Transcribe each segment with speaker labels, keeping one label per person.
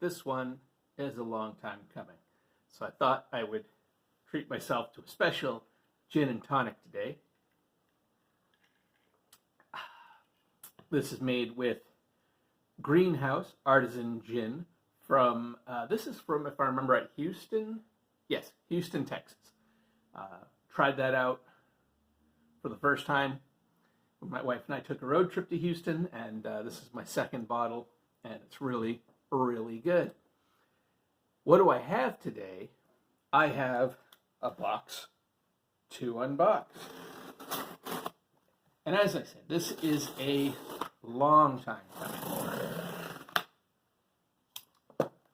Speaker 1: This one is a long time coming, so I thought I would treat myself to a special gin and tonic today. This is made with Greenhouse Artisan Gin from, this is from, if I remember right, Houston? Yes, Houston, Texas. Tried that out for the first time when my wife and I took a road trip to Houston, and this is my second bottle, and it's really, really good. What do I have today? I have a box to unbox. And as I said, this is a long time coming.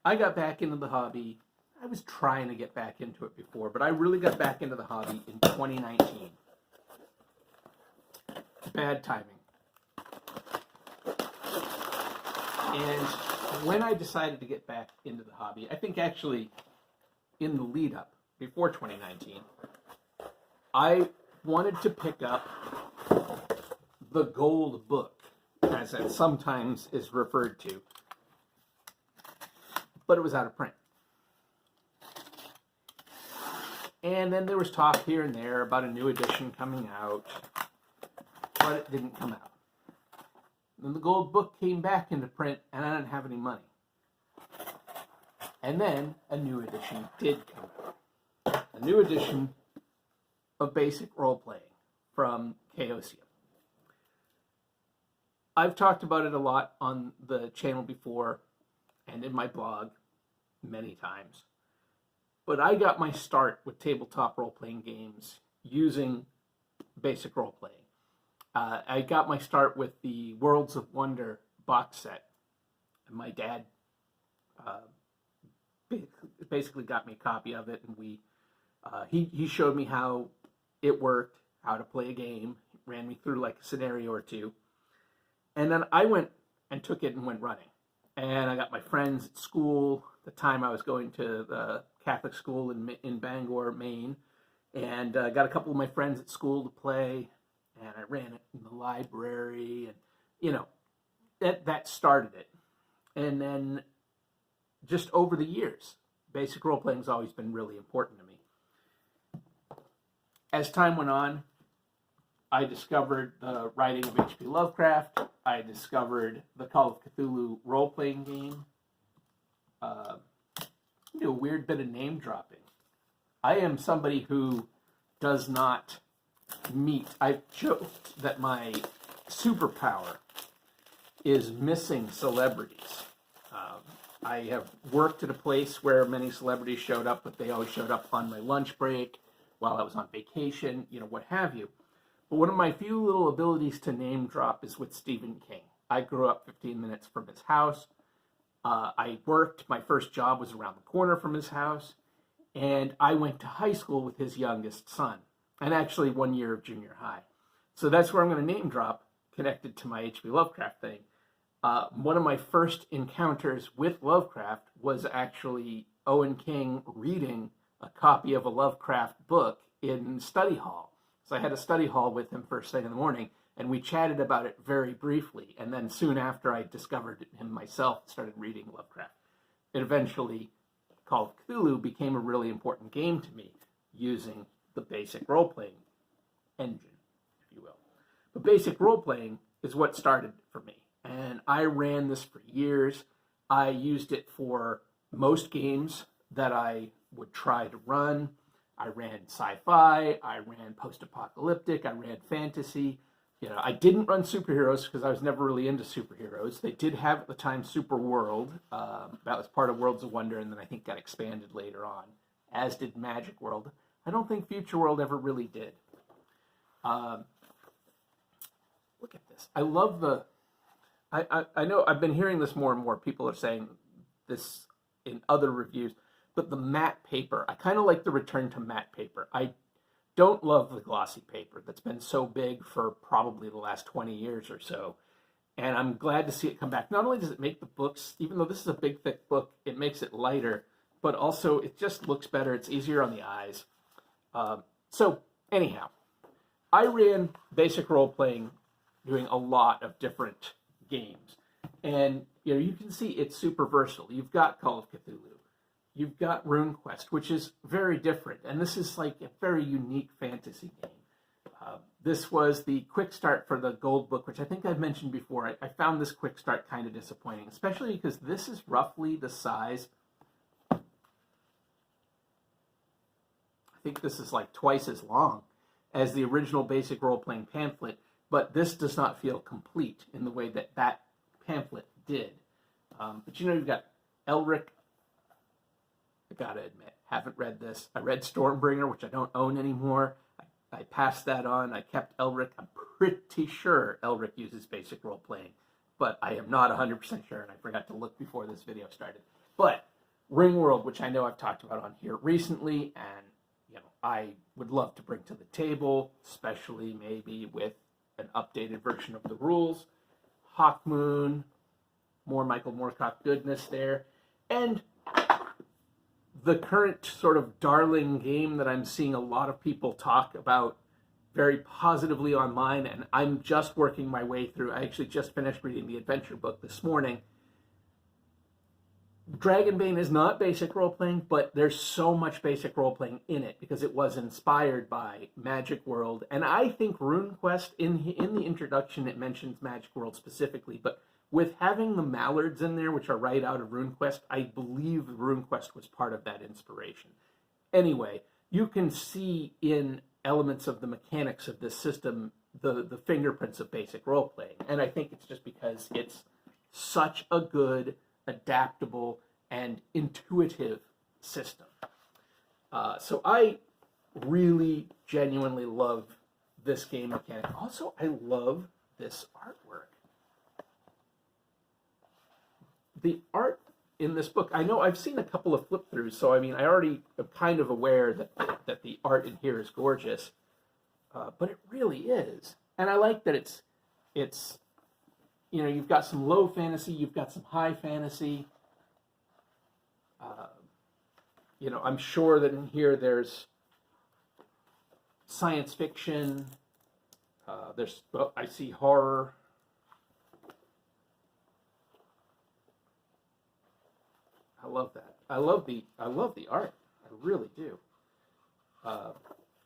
Speaker 1: I got back into the hobby. I was trying to get back into it before, but I really got back into the hobby in 2019. Bad timing. And when I decided to get back into the hobby, I think actually in the lead up, before 2019, I wanted to pick up the gold book, as it sometimes is referred to, but it was out of print. And then there was talk here and there about a new edition coming out, but it didn't come out. Then the gold book came back into print, and I didn't have any money. And then a new edition did come out. A new edition of Basic Role-Playing from Chaosium. I've talked about it a lot on the channel before and in my blog many times. But I got my start with tabletop role-playing games using Basic Role-Playing. I got my start with the Worlds of Wonder box set. And my dad basically got me a copy of it, and he showed me how it worked, how to play a game, ran me through like a scenario or two. And then I went and took it and went running. And I got my friends at school. At the time I was going to the Catholic school in Bangor, Maine. And got a couple of my friends at school to play. And I ran it in the library. And, you know, that started it. And then just over the years, basic role-playing has always been really important to me. As time went on, I discovered the writing of H.P. Lovecraft. I discovered the Call of Cthulhu role-playing game. Do a weird bit of name dropping. I am somebody who does not meet. I've joked that my superpower is missing celebrities. I have worked at a place where many celebrities showed up, but they always showed up on my lunch break, while I was on vacation, you know, what have you. But one of my few little abilities to name drop is with Stephen King. I grew up 15 minutes from his house. I worked, my first job was around the corner from his house, and I went to high school with his youngest son, and actually 1 year of junior high. So that's where I'm going to name drop, connected to my H.P. Lovecraft thing. One of my first encounters with Lovecraft was actually Owen King reading a copy of a Lovecraft book in study hall. So I had a study hall with him first thing in the morning, and we chatted about it very briefly. And then soon after, I discovered him myself and started reading Lovecraft. It eventually, Call of Cthulhu became a really important game to me, using the basic role-playing engine, if you will. But basic role-playing is what started for me. And I ran this for years. I used it for most games that I would try to run. I ran sci-fi, I ran post-apocalyptic, I ran fantasy. You know, I didn't run superheroes because I was never really into superheroes. They did have at the time Super World. That was part of Worlds of Wonder, and then I think got expanded later on, as did Magic World. I don't think Future World ever really did. Look at this. I love the... I know I've been hearing this more and more. People are saying this in other reviews. But the matte paper, I kind of like the return to matte paper. I don't love the glossy paper that's been so big for probably the last 20 years or so. And I'm glad to see it come back. Not only does it make the books, even though this is a big, thick book, it makes it lighter, but also it just looks better. It's easier on the eyes. So anyhow, I ran basic role-playing doing a lot of different games. And you can see it's super versatile. You've got Call of Cthulhu. You've got RuneQuest, which is very different. And this is like a very unique fantasy game. This was the quick start for the Gold Book, which I think I've mentioned before. I found this quick start kind of disappointing, especially because this is roughly the size. I think this is like twice as long as the original Basic Role-Playing pamphlet, but this does not feel complete in the way that that pamphlet did. But you've got Elric. I gotta admit, haven't read this. I read Stormbringer, which I don't own anymore. I passed that on. I kept Elric. I'm pretty sure Elric uses Basic Role-Playing, but I am not 100% sure, and I forgot to look before this video started. But Ringworld, which I know I've talked about on here recently, and I would love to bring to the table, especially maybe with an updated version of the rules. Hawkmoon, more Michael Moorcock goodness there, and the current sort of darling game that I'm seeing a lot of people talk about very positively online, and I'm just working my way through. I actually just finished reading the adventure book this morning. Dragonbane is not Basic Role-Playing, but there's so much Basic Role-Playing in it because it was inspired by Magic World. And I think RuneQuest, in the introduction, it mentions Magic World specifically, but with having the mallards in there, which are right out of RuneQuest, I believe RuneQuest was part of that inspiration. Anyway, you can see in elements of the mechanics of this system the fingerprints of Basic Role-Playing. And I think it's just because it's such a good, adaptable, and intuitive system. So I really, genuinely love this game mechanic. Also, I love this artwork. The art in this book, I know I've seen a couple of flip-throughs, so I mean, I already am kind of aware that the art in here is gorgeous, but it really is. And I like that it's you've got some low fantasy, you've got some high fantasy. I'm sure that in here there's science fiction. I see horror. I love that. I love the art. I really do. Oh,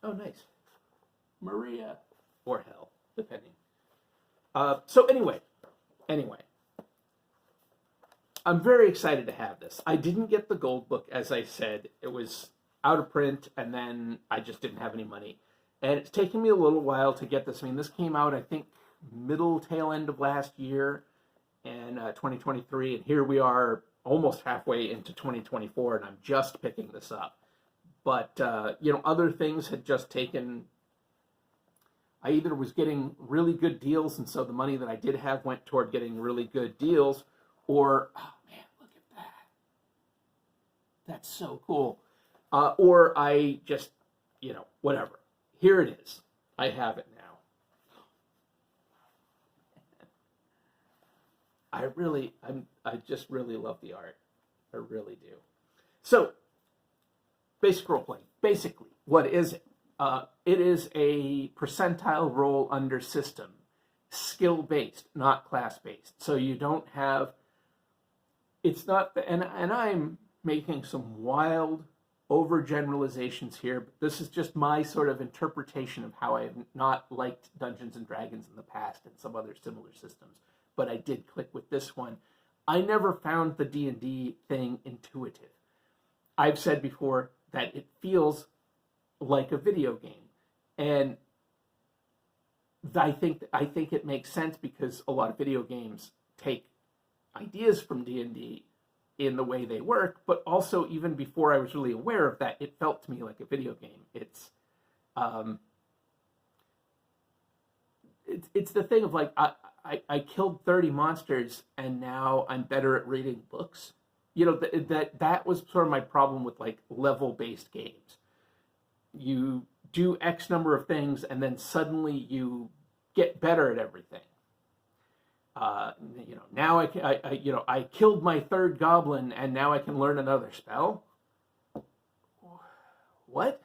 Speaker 1: nice. Maria or Hell, depending. So anyway, I'm very excited to have this. I didn't get the Gold Book, as I said. It was out of print, and then I just didn't have any money. And it's taken me a little while to get this. I mean, this came out, I think, tail end of last year, in 2023, and here we are almost halfway into 2024, and I'm just picking this up. But, other things had just taken... I either was getting really good deals, and so the money that I did have went toward getting really good deals, or, oh man, look at that. That's so cool. Or I just, whatever. Here it is. I have it now. I just really love the art. I really do. So, Basic Role-Playing. Basically, what is it? It is a percentile roll under system, skill-based, not class-based. So you don't have, it's not, and I'm making some wild overgeneralizations here, but this is just my sort of interpretation of how I have not liked Dungeons and Dragons in the past and some other similar systems, but I did click with this one. I never found the D&D thing intuitive. I've said before that it feels like a video game, and I think it makes sense because a lot of video games take ideas from D&D in the way they work, but also even before I was really aware of that, it felt to me like a video game. It's the thing of like I killed 30 monsters and now I'm better at reading books. That was sort of my problem with like level-based games. You do X number of things and then suddenly you get better at everything. Now I killed my third goblin and now I can learn another spell. What?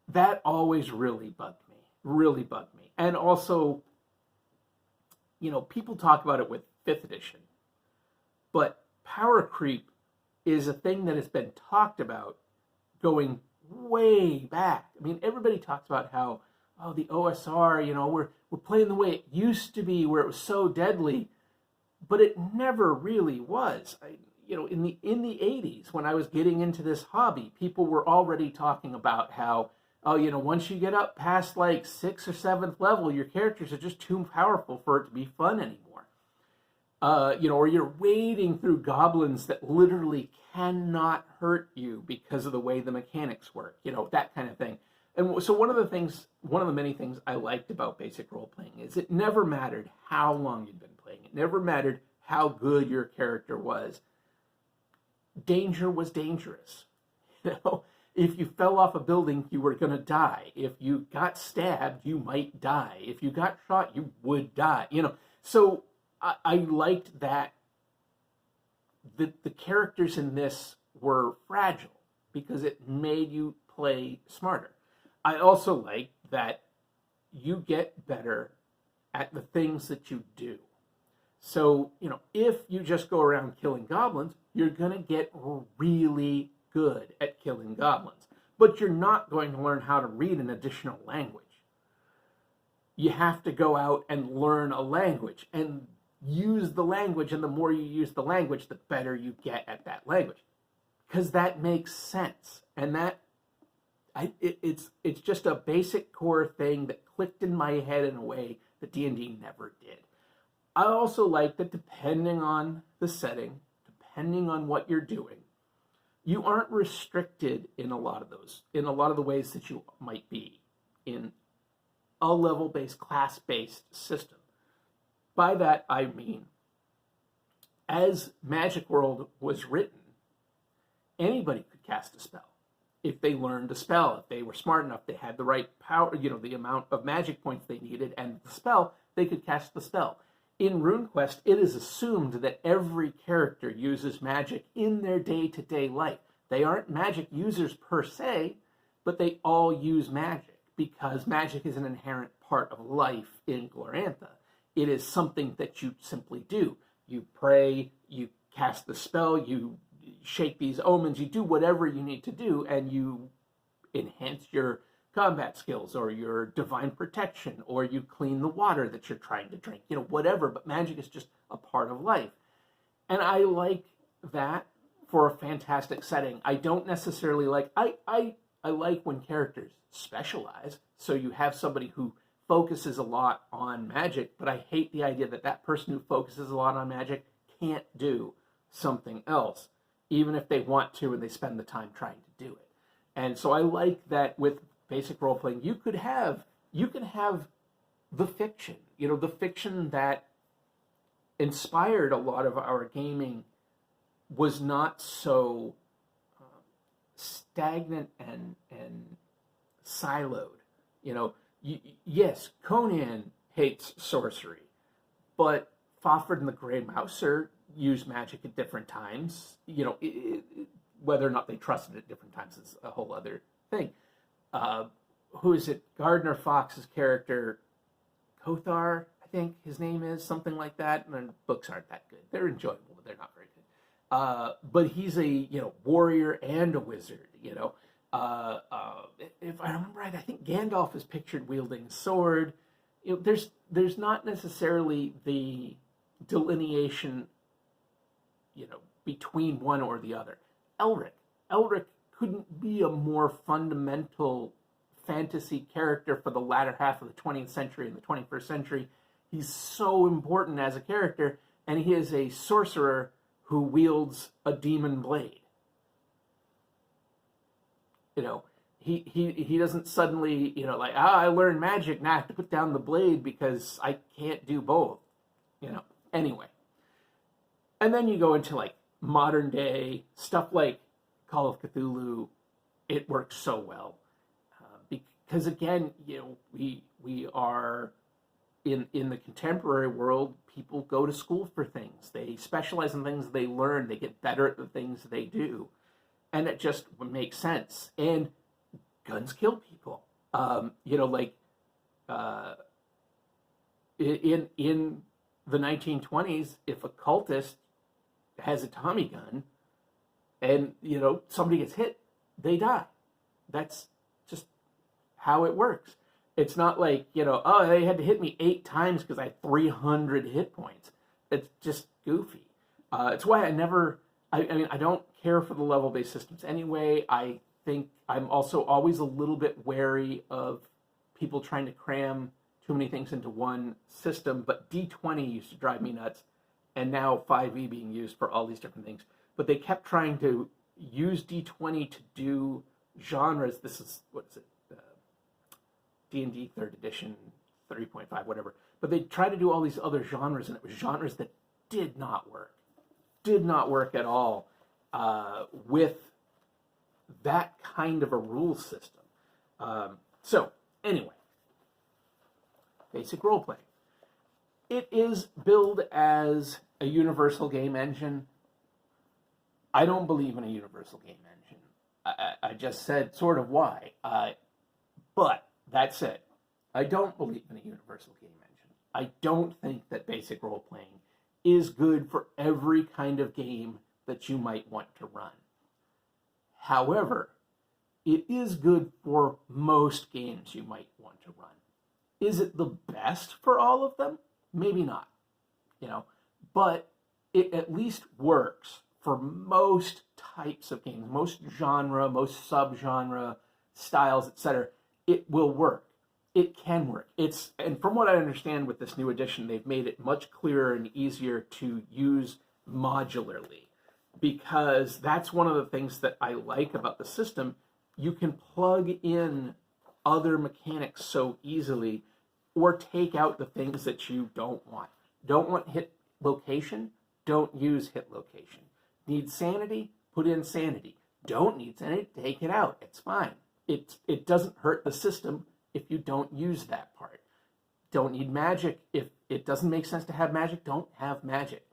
Speaker 1: That always really bugged me. And also, people talk about it with 5th edition. But power creep is a thing that has been talked about going way back. I mean, everybody talks about how, oh, the OSR, we're playing the way it used to be, where it was so deadly, but it never really was. In the 80s, when I was getting into this hobby, people were already talking about how, oh, once you get up past like 6th or 7th level, your characters are just too powerful for it to be fun anymore. Or you're wading through goblins that literally cannot hurt you because of the way the mechanics work, that kind of thing. And so one of the many things I liked about basic role playing is it never mattered how long you'd been playing. It never mattered how good your character was. Danger was dangerous. If you fell off a building, you were going to die. If you got stabbed, you might die. If you got shot, you would die. So I liked that the characters in this were fragile because it made you play smarter. I also like that you get better at the things that you do. So, if you just go around killing goblins, you're going to get really good at killing goblins. But you're not going to learn how to read an additional language. You have to go out and learn a language and use the language, and the more you use the language, the better you get at that language. Because that makes sense. And it's just a basic core thing that clicked in my head in a way that D&D never did. I also like that depending on the setting, depending on what you're doing, you aren't restricted in a lot of the ways that you might be in a level-based, class-based system. By that, I mean, as Magic World was written, anybody could cast a spell. If they learned a spell, if they were smart enough, they had the right power, the amount of magic points they needed, and the spell, they could cast the spell. In RuneQuest, it is assumed that every character uses magic in their day-to-day life. They aren't magic users per se, but they all use magic because magic is an inherent part of life in Glorantha. It is something that you simply do. You pray, you cast the spell, you shake these omens, you do whatever you need to do, and you enhance your combat skills or your divine protection, or you clean the water that you're trying to drink, whatever, but magic is just a part of life. And I like that for a fantastic setting. I don't necessarily like, I like when characters specialize, so you have somebody who focuses a lot on magic, but I hate the idea that that person who focuses a lot on magic can't do something else, even if they want to and they spend the time trying to do it. And so I like that with basic role playing, you can have the fiction, the fiction that inspired a lot of our gaming was not so stagnant and siloed. Yes, Conan hates sorcery, but Fafhrd and the Grey Mouser use magic at different times. Whether or not they trusted it at different times is a whole other thing. Who is it? Gardner Fox's character, Kothar, I think his name is, something like that. And the books aren't that good. They're enjoyable, but they're not very good. But he's a warrior and a wizard. If I remember right, I think Gandalf is pictured wielding a sword. There's not necessarily the delineation, between one or the other. Elric couldn't be a more fundamental fantasy character for the latter half of the 20th century and the 21st century. He's so important as a character, and he is a sorcerer who wields a demon blade. He doesn't suddenly, I learned magic, now I have to put down the blade because I can't do both. Anyway. And then you go into modern day stuff like Call of Cthulhu. It works so well. Because again, we are in the contemporary world, people go to school for things. They specialize in things they learn. They get better at the things they do. And it just makes sense. And guns kill people. In the 1920s, if a cultist has a Tommy gun and, you know, somebody gets hit, they die. That's just how it works. It's not like, you know, oh, they had to hit me 8 times because I had 300 hit points. It's just goofy. It's why I never, I mean, I don't care for the level-based systems anyway. I think I'm also always a little bit wary of people trying to cram too many things into one system, but D20 used to drive me nuts, and now 5e being used for all these different things. But they kept trying to use D20 to do genres. This is, what is it? D&D 3rd edition, 3.5, whatever. But they tried to do all these other genres, and it was genres that did not work. Did not work at all with that kind of a rule system. So, anyway, basic role-playing. It is billed as a universal game engine. I don't believe in a universal game engine. I just said sort of why. But that said, I don't believe in a universal game engine. I don't think that basic role-playing is good for every kind of game that you might want to run. However, it is good for most games you might want to run. Is it the best for all of them? Maybe not, you know, but it at least works for most types of games, most genre, most subgenre, styles, etc. It will work. It can work. And from what I understand with this new edition, they've made it much clearer and easier to use modularly, because that's one of the things that I like about the system. You can plug in other mechanics so easily, or take out the things that you don't want. Don't want hit location? Don't use hit location. Need sanity? Put in sanity. Don't need sanity? Take it out. It's fine. It doesn't hurt the system if you don't use that part. Don't need magic. If it doesn't make sense to have magic, don't have magic.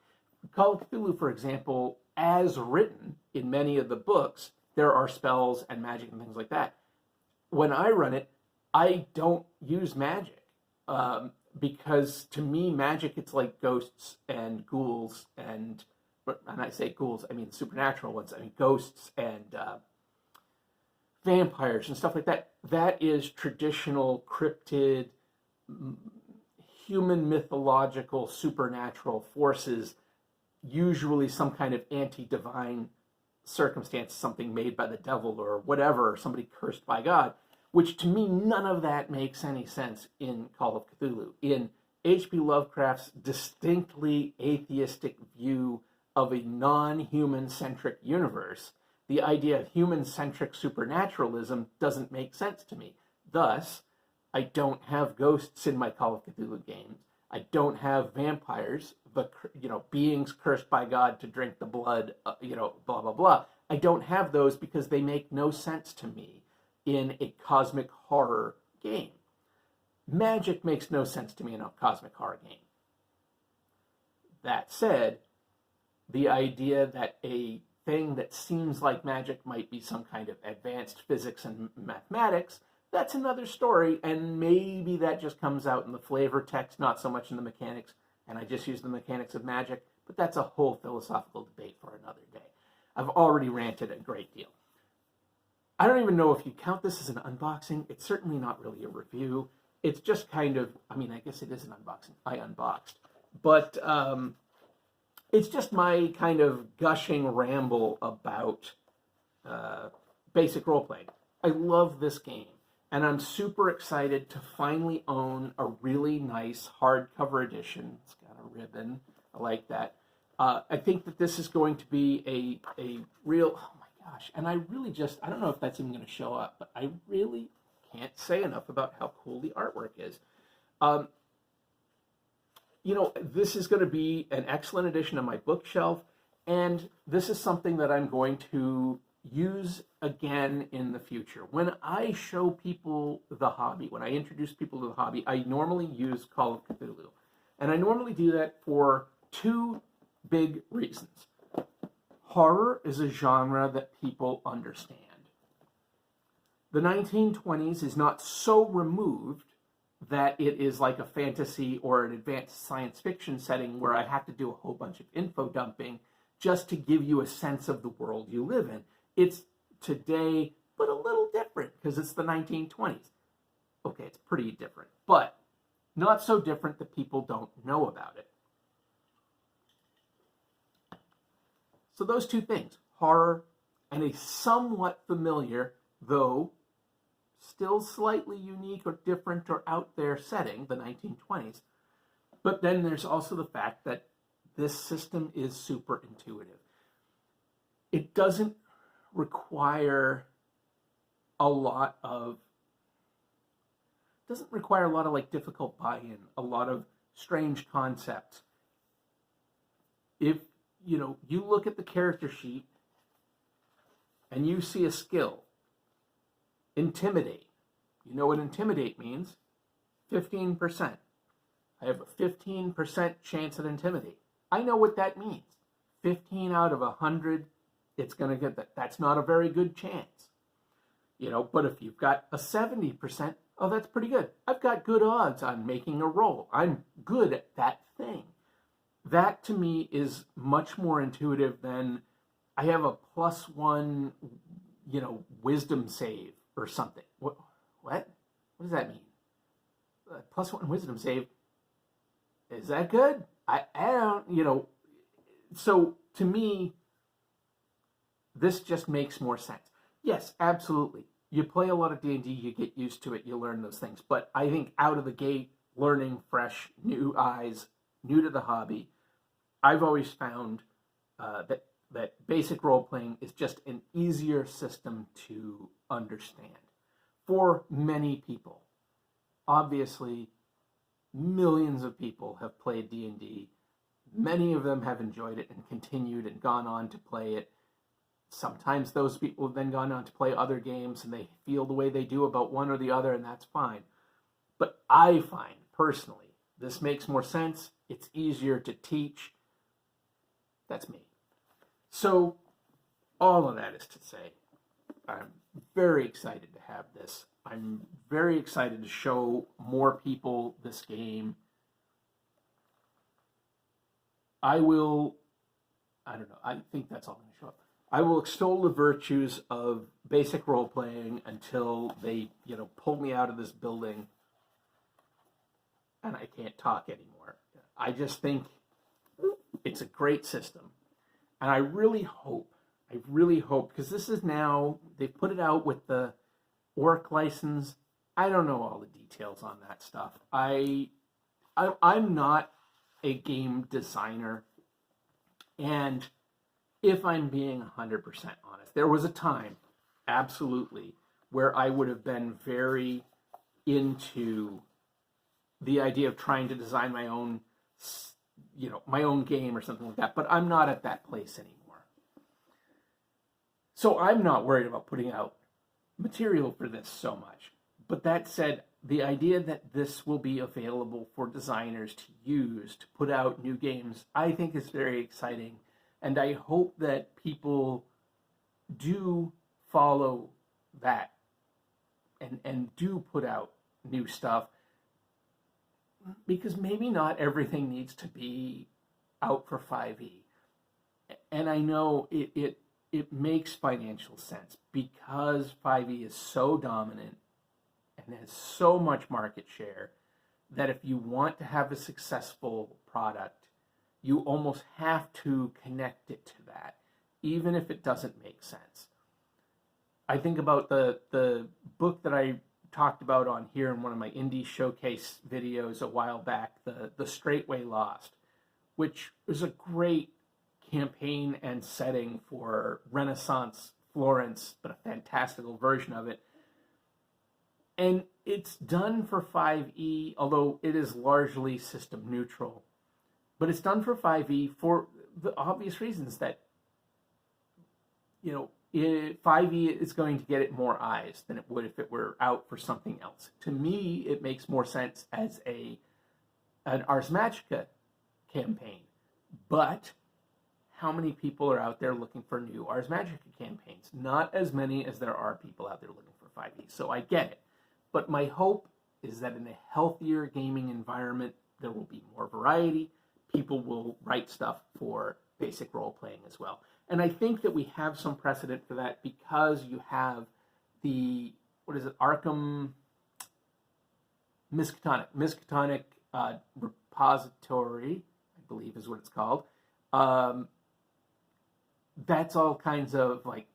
Speaker 1: Call of Cthulhu, for example, as written in many of the books, there are spells and magic and things like that. When I run it, I don't use magic. Because to me, magic, it's like ghosts and ghouls, and I say ghouls, I mean supernatural ones. I mean ghosts and vampires and stuff like that. That is traditional, cryptid, human mythological, supernatural forces, usually some kind of anti-divine circumstance, something made by the devil or whatever, or somebody cursed by God. Which to me, none of that makes any sense in Call of Cthulhu. In H.P. Lovecraft's distinctly atheistic view of a non-human-centric universe, the idea of human-centric supernaturalism doesn't make sense to me. Thus, I don't have ghosts in my Call of Cthulhu games. I don't have vampires, beings cursed by God to drink the blood, blah, blah, blah. I don't have those because they make no sense to me in a cosmic horror game. Magic makes no sense to me in a cosmic horror game. That said, the idea that a thing that seems like magic might be some kind of advanced physics and mathematics, that's another story, and maybe that just comes out in the flavor text, not so much in the mechanics, and I just use the mechanics of magic, but that's a whole philosophical debate for another day. I've already ranted a great deal. I don't even know if you count this as an unboxing. It's certainly not really a review. It's just kind of, I guess it is an unboxing. I unboxed. But it's just my kind of gushing ramble about basic role-playing. I love this game. And I'm super excited to finally own a really nice hardcover edition. It's got a ribbon. I like that. I think that this is going to be a real... Gosh, and I don't know if that's even going to show up, but I really can't say enough about how cool the artwork is. This is going to be an excellent addition on my bookshelf, and this is something that I'm going to use again in the future. When I show people the hobby, when I introduce people to the hobby, I normally use Call of Cthulhu. And I normally do that for 2 big reasons. Horror is a genre that people understand. The 1920s is not so removed that it is like a fantasy or an advanced science fiction setting where I have to do a whole bunch of info dumping just to give you a sense of the world you live in. It's today, but a little different because it's the 1920s. Okay, it's pretty different, but not so different that people don't know about it. So those two things, horror and a somewhat familiar, though still slightly unique or different or out there setting, the 1920s. But then there's also the fact that this system is super intuitive. It doesn't require a lot of like difficult buy-in, a lot of strange concepts. If you look at the character sheet and you see a skill, intimidate. You know what intimidate means? 15%. I have a 15% chance at intimidate. I know what that means. 15 out of 100, it's going to get that. That's not a very good chance. But if you've got a 70%, oh, that's pretty good. I've got good odds on making a roll. I'm good at that thing. That to me is much more intuitive than I have a +1, wisdom save or something. What? What does that mean? +1 wisdom save. Is that good? I don't, So to me, this just makes more sense. Yes, absolutely. You play a lot of D&D, you get used to it, you learn those things. But I think out of the gate, learning fresh, new eyes, new to the hobby, I've always found that basic role-playing is just an easier system to understand for many people. Obviously, millions of people have played D&D. Many of them have enjoyed it and continued and gone on to play it. Sometimes those people have then gone on to play other games and they feel the way they do about one or the other, and that's fine. But I find, personally, this makes more sense. It's easier to teach. That's me. So, all of that is to say, I'm very excited to have this. I'm very excited to show more people this game. I think that's all I'm going to show up. I will extol the virtues of basic role-playing until they, pull me out of this building and I can't talk anymore. I just think it's a great system. And I really hope, because this is now, they've put it out with the Orc license. I don't know all the details on that stuff. I'm not a game designer. And if I'm being 100% honest, there was a time, absolutely, where I would have been very into the idea of trying to design my own, my own game or something like that. But I'm not at that place anymore. So I'm not worried about putting out material for this so much. But that said, the idea that this will be available for designers to use to put out new games, I think is very exciting. And I hope that people do follow that and do put out new stuff. Because maybe not everything needs to be out for 5e. And I know it makes financial sense because 5e is so dominant and has so much market share that if you want to have a successful product, you almost have to connect it to that, even if it doesn't make sense. I think about the book that I talked about on here in one of my indie showcase videos a while back, the Straightway Lost, which was a great campaign and setting for Renaissance Florence, but a fantastical version of it. And it's done for 5e, although it is largely system neutral. But it's done for 5e for the obvious reasons that, 5e is going to get it more eyes than it would if it were out for something else. To me, it makes more sense as an Ars Magica campaign. But how many people are out there looking for new Ars Magica campaigns? Not as many as there are people out there looking for 5e. So I get it. But my hope is that in a healthier gaming environment, there will be more variety. People will write stuff for basic role-playing as well. And I think that we have some precedent for that because you have the, what is it, Arkham Miskatonic repository, I believe is what it's called. That's all kinds of like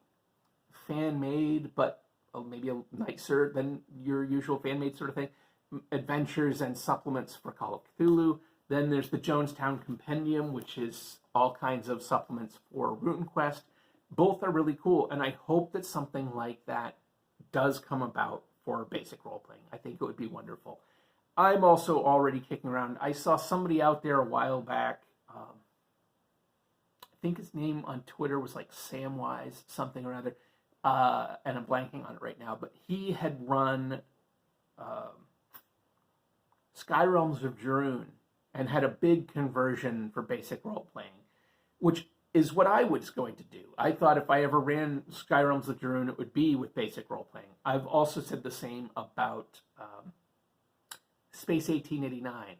Speaker 1: fan-made, but maybe a nicer than your usual fan-made sort of thing. Adventures and supplements for Call of Cthulhu. Then there's the Jonestown Compendium, which is all kinds of supplements for RuneQuest. Both are really cool, and I hope that something like that does come about for basic role-playing. I think it would be wonderful. I'm also already kicking around. I saw somebody out there a while back. I think his name on Twitter was like Samwise, something or other. And I'm blanking on it right now. But he had run Skyrealms of Jarun and had a big conversion for basic role-playing, which is what I was going to do. I thought if I ever ran Skyrealms of Jarun, it would be with basic role-playing. I've also said the same about Space 1889.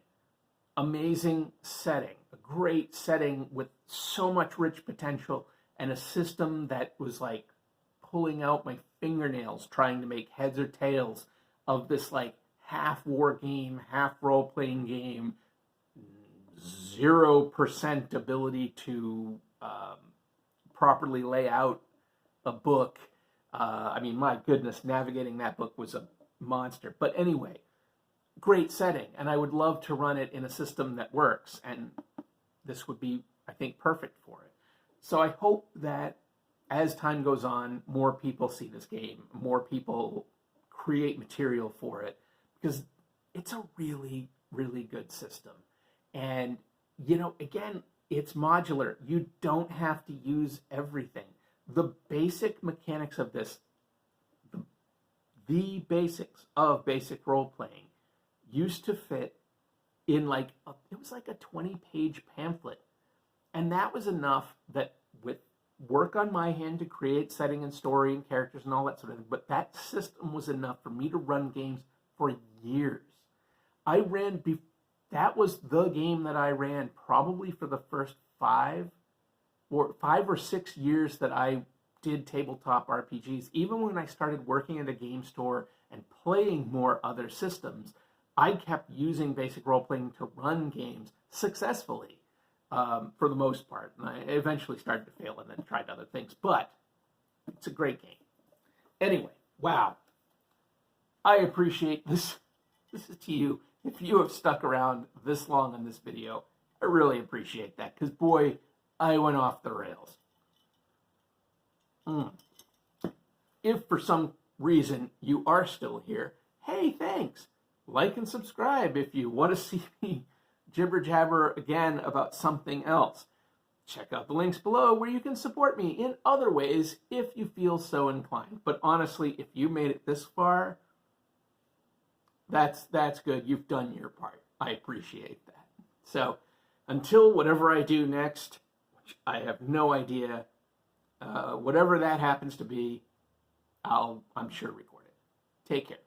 Speaker 1: Amazing setting, a great setting with so much rich potential, and a system that was like pulling out my fingernails trying to make heads or tails of this like half war game, half role-playing game, 0% ability to properly lay out a book. I mean, my goodness, navigating that book was a monster. But anyway, great setting, and I would love to run it in a system that works, and this would be, I think, perfect for it. So I hope that as time goes on, more people see this game, more people create material for it, because it's a really, really good system. And, you know, again, it's modular. You don't have to use everything. The basic mechanics of this, the basics of basic role-playing used to fit in like, it was like a 20-page pamphlet. And that was enough that with work on my hand to create setting and story and characters and all that sort of thing, but that system was enough for me to run games for years. That was the game that I ran probably for the first 5 or 6 years that I did tabletop RPGs. Even when I started working at a game store and playing more other systems, I kept using basic role-playing to run games successfully for the most part. And I eventually started to fail and then tried other things, but it's a great game. Anyway, wow. I appreciate this. This is to you. If you have stuck around this long on this video, I really appreciate that, because boy, I went off the rails. If for some reason you are still here, hey, thanks. Like and subscribe if you want to see me jibber jabber again about something else. Check out the links below where you can support me in other ways if you feel so inclined. But honestly, if you made it this far, that's good. You've done your part. I appreciate that. So until whatever I do next, which I have no idea, whatever that happens to be, I'm sure record it. Take care.